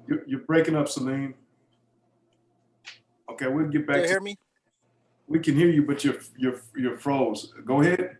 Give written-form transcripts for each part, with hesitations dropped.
You're breaking up, Salim. Okay, we'll get back. Can you hear me? We can hear you, but you're froze. Go ahead.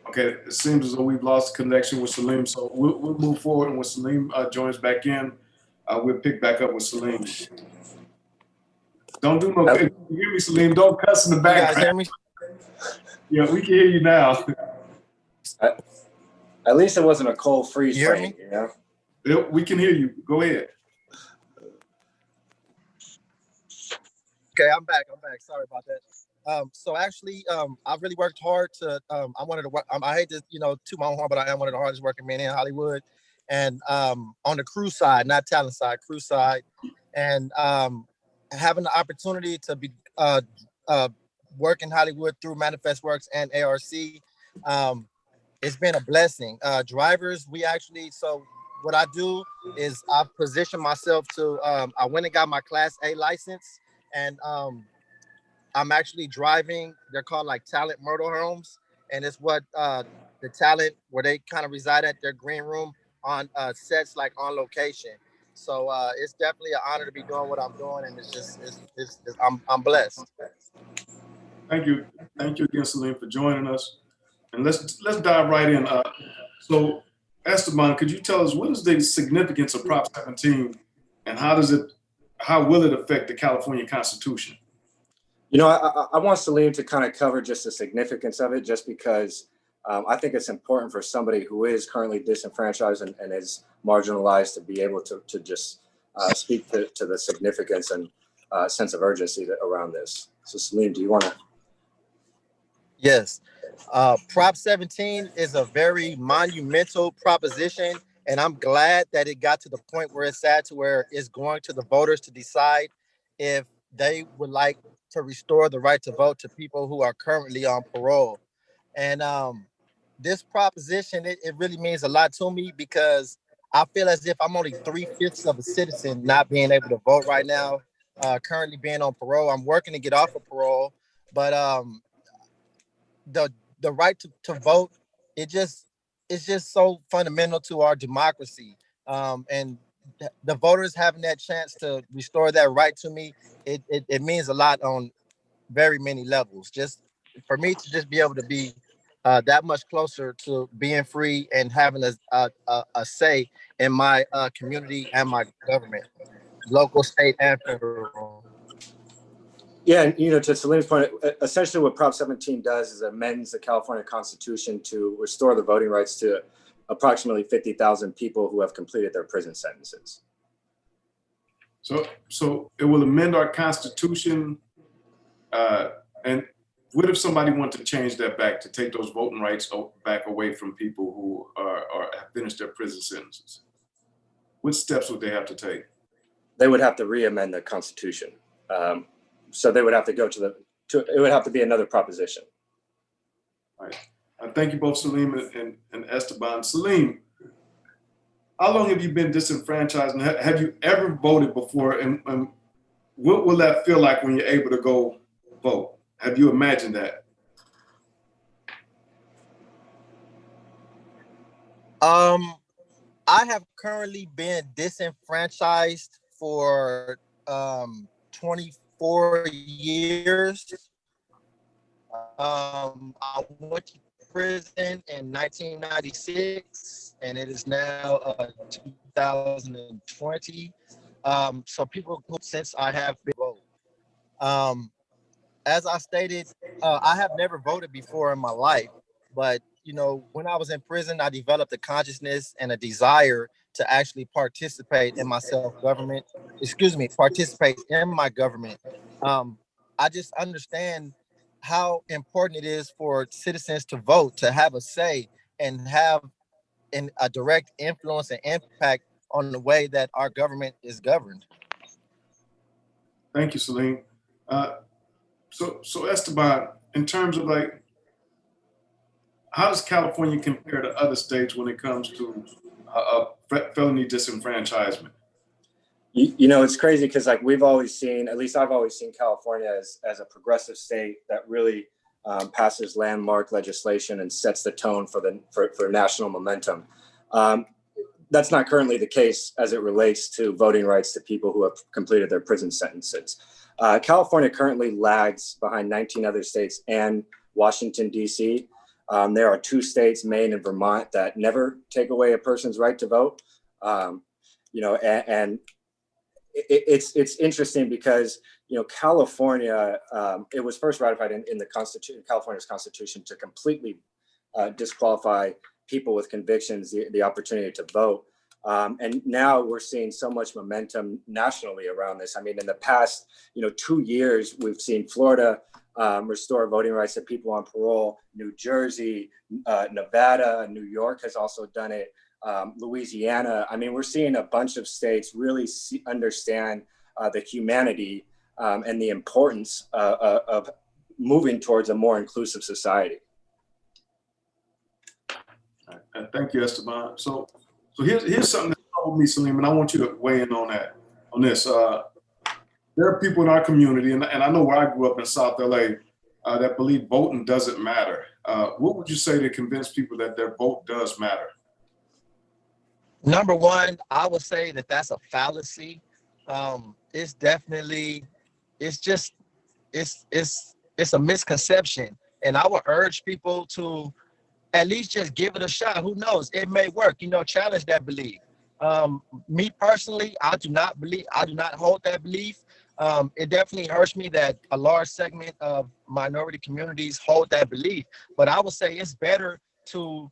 Okay, it seems as though we've lost connection with Salim, so we'll move forward, and when Salim joins back in, we'll pick back up with Salim. Don't do no. You hear me, Salim? Don't cuss in the background. You guys hear me? Yeah, we can hear you now. At least it wasn't a cold freeze You hear frame, me? you know? Yeah, we can hear you. Go ahead. Okay, I'm back. Sorry about that. So actually, I've really worked hard to. I'm one of the. I hate to, toot my own horn, but I am one of the hardest working men in Hollywood, and on the crew side, not talent side, crew side, and having the opportunity to be work in Hollywood through Manifest Works and ARC, it's been a blessing. Drivers, so what I do is I position myself to. I went and got my Class A license, and I'm actually driving. They're called like talent motorhomes, and it's what the talent where they kind of reside at their green room on sets, like on location. So it's definitely an honor to be doing what I'm doing, and I'm blessed. Thank you again, Salim, for joining us, and let's dive right in. So, Esteban, could you tell us what is the significance of Prop 17, and how will it affect the California Constitution? You know, I want Salim to kind of cover just the significance of it, just because I think it's important for somebody who is currently disenfranchised and is marginalized to be able to just speak to the significance and sense of urgency around this. So Salim, do you want to? Yes. Prop 17 is a very monumental proposition, and I'm glad that it got to the point where it's at, to where it's going to the voters to decide if they would like to restore the right to vote to people who are currently on parole. And this proposition, it really means a lot to me, because I feel as if I'm only 3/5 of a citizen not being able to vote right now, currently being on parole. I'm working to get off of parole, but the right to vote, it's just so fundamental to our democracy, and the voters having that chance to restore that right to me, it means a lot on very many levels. Just for me to just be able to be that much closer to being free and having a say in my community and my government, local, state, and federal. Yeah, and to Salim's point, essentially what Prop 17 does is amends the California Constitution to restore the voting rights to approximately 50,000 people who have completed their prison sentences. So it will amend our Constitution, and what if somebody wanted to change that back, to take those voting rights back away from people who have finished their prison sentences? What steps would they have to take? They would have to re-amend the Constitution. So they would have to go it would have to be another proposition. All right. Thank you both, Salim and Esteban. Salim, how long have you been disenfranchised, and have you ever voted before? And what will that feel like when you're able to go vote? Have you imagined that? I have currently been disenfranchised for 24 years. I went to prison in 1996, and it is now 2020. So people, since I have been voting. As I stated, I have never voted before in my life, but when I was in prison, I developed a consciousness and a desire to actually participate in my participate in my government. I just understand how important it is for citizens to vote, to have a say, and have a direct influence and impact on the way that our government is governed. Thank you, Salim. So Esteban, in terms of how does California compare to other states when it comes to felony disenfranchisement? It's crazy because we've always seen, at least I've always seen California as a progressive state that really passes landmark legislation and sets the tone for national momentum. That's not currently the case as it relates to voting rights to people who have completed their prison sentences. California currently lags behind 19 other states and Washington, D.C. There are 2 states, Maine and Vermont, that never take away a person's right to vote. And it's interesting because, California, it was first ratified in the Constitution, California's Constitution, to completely disqualify people with convictions the opportunity to vote. And now we're seeing so much momentum nationally around this. I mean, in the past, 2 years, we've seen Florida restore voting rights to people on parole. New Jersey, Nevada, New York has also done it. Louisiana. I mean, we're seeing a bunch of states really understand the humanity and the importance of moving towards a more inclusive society. Thank you, Esteban. So here's something that troubled me, Salim, and I want you to weigh in on this. There are people in our community, and I know where I grew up in South LA, that believe voting doesn't matter. What would you say to convince people that their vote does matter? Number one, I would say that that's a fallacy. It's definitely, it's a misconception. And I would urge people to at least just give it a shot. Who knows? It may work, challenge that belief. Me personally, I do not hold that belief. It definitely hurts me that a large segment of minority communities hold that belief. But I would say it's better to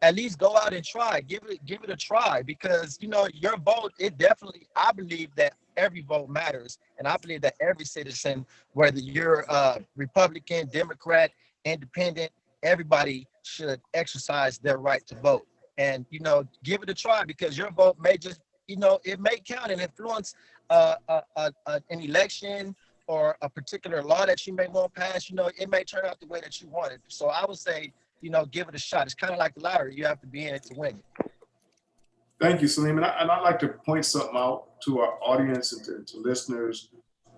at least go out and try, give it a try, because your vote, I believe that every vote matters. And I believe that every citizen, whether you're Republican, Democrat, Independent, everybody should exercise their right to vote. And, give it a try, because your vote may just, it may count and influence an election or a particular law that you may want passed. It may turn out the way that you want it. So I would say, give it a shot. It's kind of like the lottery. You have to be in it to win it. Thank you, Salim. And I'd like to point something out to our audience and to listeners,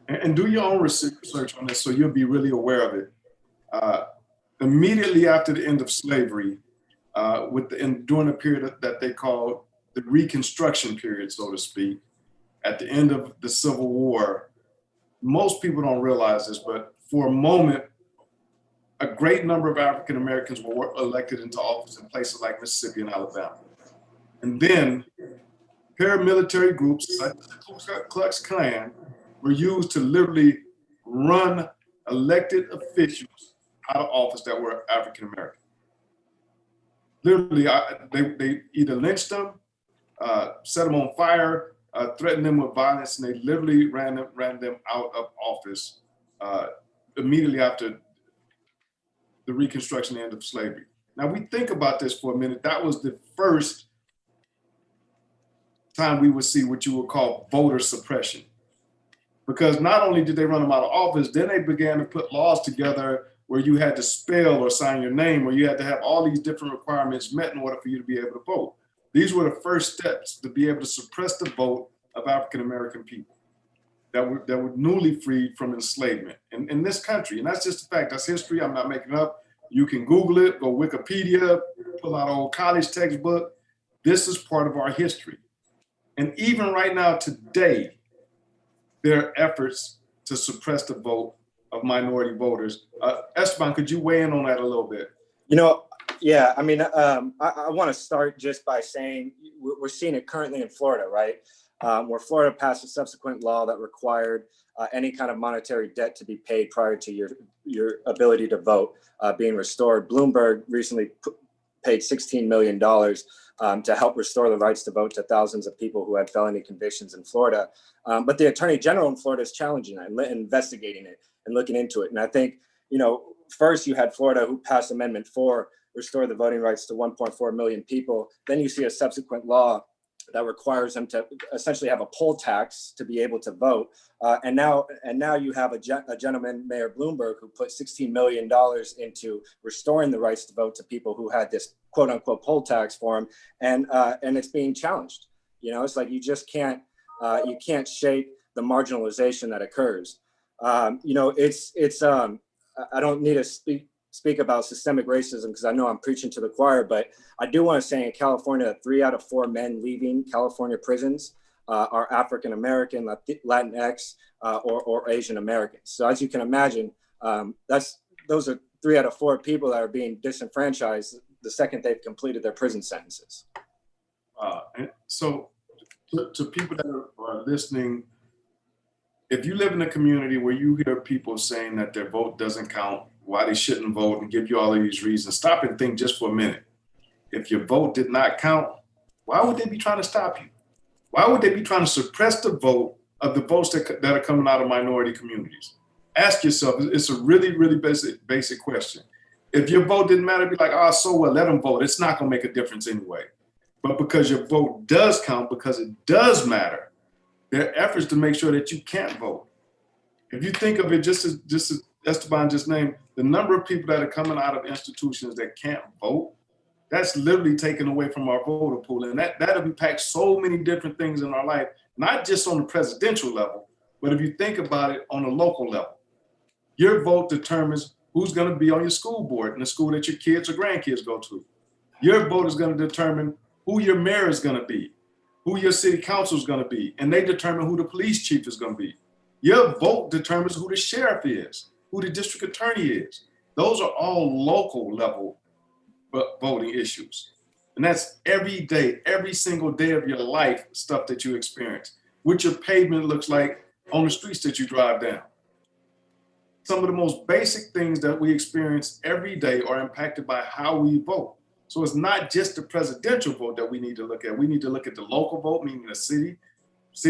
and do your own research on this so you'll be really aware of it. Immediately after the end of slavery, during a period that they call the Reconstruction period, so to speak, at the end of the Civil War, most people don't realize this, but for a moment, a great number of African Americans were elected into office in places like Mississippi and Alabama. And then paramilitary groups such as the Ku Klux Klan were used to literally run elected officials out of office that were African American. Literally, they either lynched them, set them on fire, threatened them with violence, and they literally ran them out of office immediately after the Reconstruction, end of slavery. Now we think about this for a minute. That was the first time we would see what you would call voter suppression. Because not only did they run them out of office, then they began to put laws together where you had to spell or sign your name, where you had to have all these different requirements met in order for you to be able to vote. These were the first steps to be able to suppress the vote of African American people that were newly freed from enslavement in this country. And that's just a fact. That's history. I'm not making it up. You can Google it, go Wikipedia, pull out an old college textbook. This is part of our history. And even right now, today, there are efforts to suppress the vote of minority voters. Esteban, could you weigh in on that a little bit? Yeah, I mean, I want to start just by saying we're seeing it currently in Florida, right? Where Florida passed a subsequent law that required any kind of monetary debt to be paid prior to your ability to vote being restored. Bloomberg recently paid $16 million to help restore the rights to vote to thousands of people who had felony convictions in Florida. But the Attorney General in Florida is challenging that and investigating it and looking into it. And I think, first you had Florida who passed Amendment 4, restore the voting rights to 1.4 million people. Then you see a subsequent law that requires them to essentially have a poll tax to be able to vote. And now you have a gentleman, Mayor Bloomberg, who put $16 million into restoring the rights to vote to people who had this quote unquote poll tax for them. And it's being challenged. It's like you just can't shake the marginalization that occurs. I don't need to speak about systemic racism because I know I'm preaching to the choir, but I do want to say in California, 3 out of 4 men leaving California prisons are African American, Latinx, or Asian Americans. So as you can imagine, those are 3 out of 4 people that are being disenfranchised the second they've completed their prison sentences. And so to people that are listening, if you live in a community where you hear people saying that their vote doesn't count, why they shouldn't vote, and give you all of these reasons, stop and think just for a minute. If your vote did not count, why would they be trying to stop you? Why would they be trying to suppress the vote of the votes that are coming out of minority communities? Ask yourself, it's a really, really basic question. If your vote didn't matter, be like, oh, so what, let them vote. It's not gonna make a difference anyway. But because your vote does count, because it does matter, there are efforts to make sure that you can't vote. If you think of it just as Esteban just named, the number of people that are coming out of institutions that can't vote, that's literally taken away from our voter pool. And that'll impact so many different things in our life, not just on the presidential level, but if you think about it on a local level. Your vote determines who's gonna be on your school board in the school that your kids or grandkids go to. Your vote is gonna determine who your mayor is gonna be, who your city council is gonna be, and they determine who the police chief is gonna be. Your vote determines who the sheriff is, who the district attorney is. Those are all local level voting issues. And that's every day, every single day of your life stuff that you experience, what your pavement looks like on the streets that you drive down. Some of the most basic things that we experience every day are impacted by how we vote. So it's not just the presidential vote that we need to look at. We need to look at the local vote, meaning the city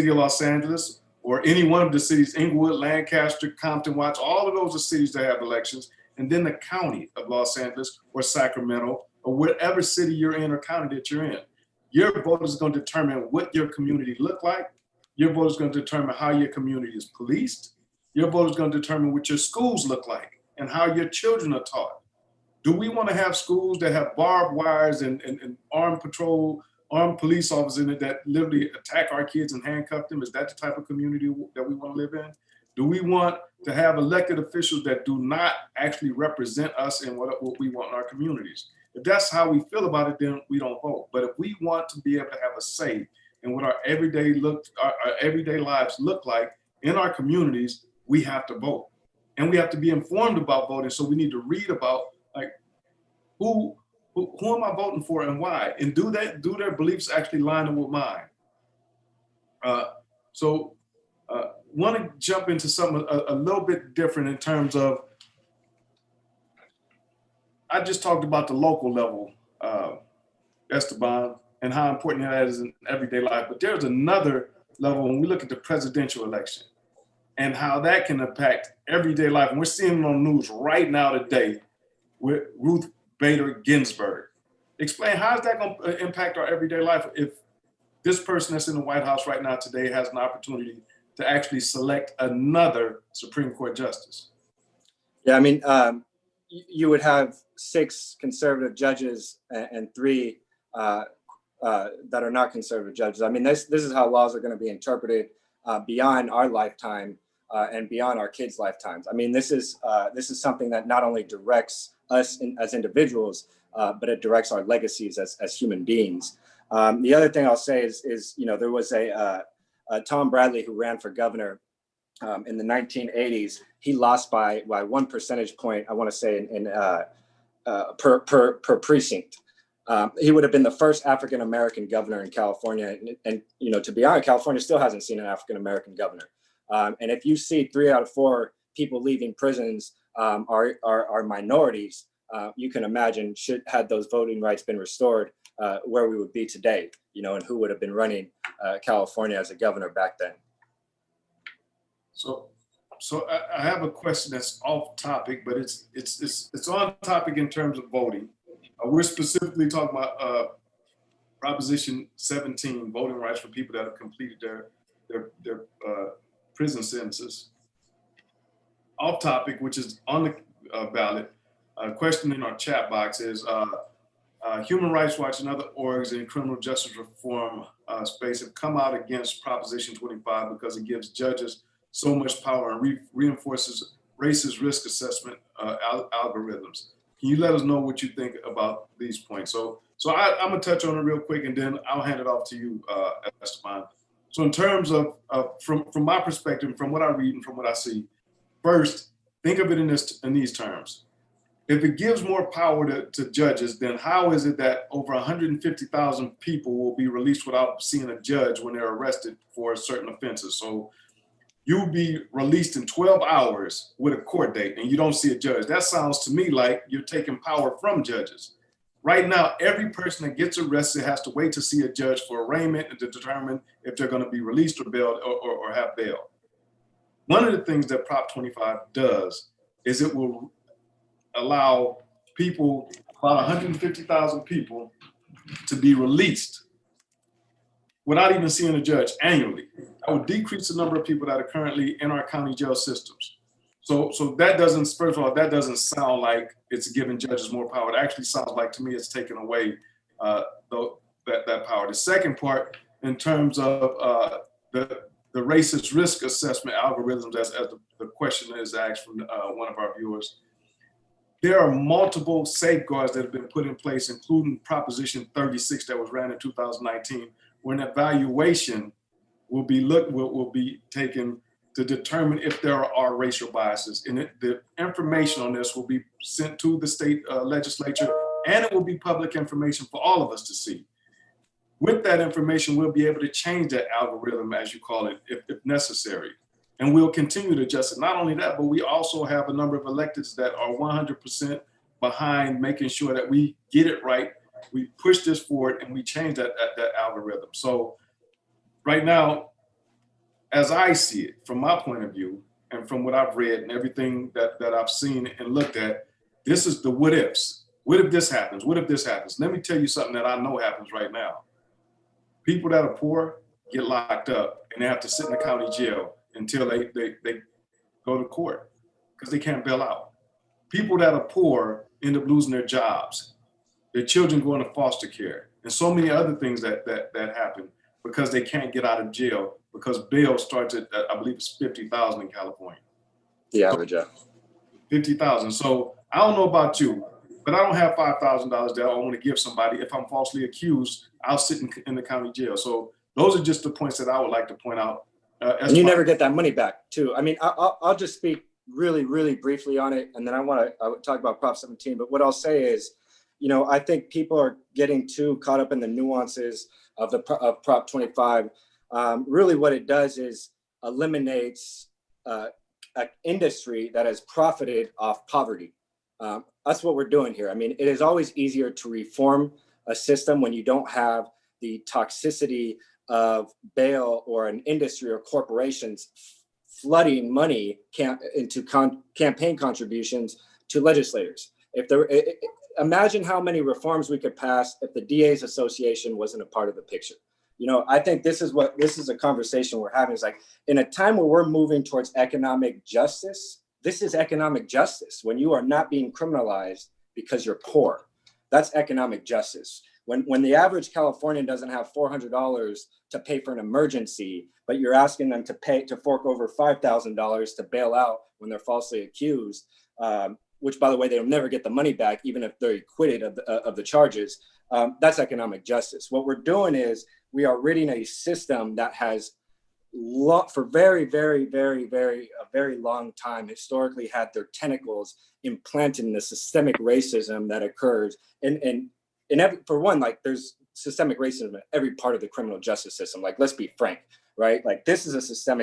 of Los Angeles, or any one of the cities, Inglewood, Lancaster, Compton, Watts, all of those are cities that have elections. And then the county of Los Angeles or Sacramento or whatever city you're in or county that you're in. Your vote is going to determine what your community look like. Your vote is going to determine how your community is policed. Your vote is going to determine what your schools look like and how your children are taught. Do we want to have schools that have barbed wires and armed police officers in it that literally attack our kids and handcuff them? Is that the type of community that we want to live in? Do we want to have elected officials that do not actually represent us and what we want in our communities? If that's how we feel about it, then we don't vote. But if we want to be able to have a say in what our everyday lives look like in our communities, we have to vote. And we have to be informed about voting. So we need to read about like who am I voting for and why? And do their beliefs actually line up with mine? Want to jump into something a little bit different in terms of, I just talked about the local level, Esteban, and how important that is in everyday life. But there's another level when we look at the presidential election and how that can impact everyday life. And we're seeing it on the news right now today with Ruth Bader Ginsburg. Explain, how is that going to impact our everyday life if this person that's in the White House right now today has an opportunity to actually select another Supreme Court justice? Yeah, I mean, you would have 6 conservative judges and 3 that are not conservative judges. I mean, this is how laws are going to be interpreted beyond our lifetime and beyond our kids' lifetimes. I mean, this is something that not only directs us as individuals, but it directs our legacies as human beings. The other thing I'll say is there was a Tom Bradley who ran for governor in the 1980s. He lost by 1 percentage point, I want to say, in per precinct. He would have been the first African American governor in California, and to be honest, California still hasn't seen an African American governor. And if you see 3 out of 4 people leaving prisons are minorities, you can imagine, had those voting rights been restored, where we would be today, and who would have been running California as a governor back then. So I have a question that's off topic, but it's on topic in terms of voting. We're specifically talking about Proposition 17, voting rights for people that have completed their prison sentences. Off topic, which is on the ballot, a question in our chat box is, Human Rights Watch and other orgs in criminal justice reform space have come out against Proposition 25 because it gives judges so much power and reinforces racist risk assessment algorithms. Can you let us know what you think about these points? So I'm gonna touch on it real quick, and then I'll hand it off to you, Esteban. So in terms of from my perspective, from what I read and from what I see, first, think of it in these terms. If it gives more power to judges, then how is it that over 150,000 people will be released without seeing a judge when they're arrested for certain offenses? So you'll be released in 12 hours with a court date and you don't see a judge. That sounds to me like you're taking power from judges. Right now, every person that gets arrested has to wait to see a judge for arraignment and to determine if they're going to be released or bailed or have bail. One of the things that Prop 25 does is it will allow people, about 150,000 people, to be released without even seeing a judge annually. That would decrease the number of people that are currently in our county jail systems. So that doesn't, first of all, that doesn't sound like it's giving judges more power. It actually sounds like, to me, it's taking away that power. The second part, in terms of the racist risk assessment algorithms, as the question is asked from one of our viewers, there are multiple safeguards that have been put in place, including Proposition 36 that was ran in 2019, where an evaluation will be taken to determine if there are racial biases. And the information on this will be sent to the state legislature, and it will be public information for all of us to see. With that information, we'll be able to change that algorithm, as you call it, if necessary. And we'll continue to adjust it. Not only that, but we also have a number of electeds that are 100% behind making sure that we get it right. We push this forward and we change that algorithm. So right now, as I see it, from my point of view, and from what I've read and everything that I've seen and looked at, this is the what ifs. What if this happens? What if this happens? Let me tell you something that I know happens right now. People that are poor get locked up and they have to sit in the county jail until they go to court because they can't bail out. People that are poor end up losing their jobs. Their children go into foster care, and so many other things that happen because they can't get out of jail, because bail starts at, I believe it's 50,000 in California. The average, yeah. 50,000. So I don't know about you, but I don't have $5,000 that I want to give somebody. If I'm falsely accused, I'll sit in the county jail. So those are just the points that I would like to point out. And you never get that money back, too. I mean, I'll just speak really, really briefly on it, and then I would talk about Prop 17. But what I'll say is, you know, I think people are getting too caught up in the nuances of Prop 25. Really, what it does is eliminates an industry that has profited off poverty. That's what we're doing here. I mean, it is always easier to reform a system when you don't have the toxicity of bail or an industry or corporations flooding money into campaign contributions to legislators. Imagine how many reforms we could pass if the DA's Association wasn't a part of the picture. You know, I think this is a conversation we're having. Is like, in a time where we're moving towards economic justice, this is economic justice. When you are not being criminalized because you're poor, that's economic justice. When the average Californian doesn't have $400 to pay for an emergency, but you're asking them to fork over $5,000 to bail out when they're falsely accused, which, by the way, they'll never get the money back, even if they're acquitted of the charges. That's economic justice. What we're doing is we are ridding a system that has, for very, very, very, very, a very long time, historically had their tentacles implanted in the systemic racism that occurs. For one, like, there's systemic racism in every part of the criminal justice system. Like, let's be frank, right? Like, this is a systemic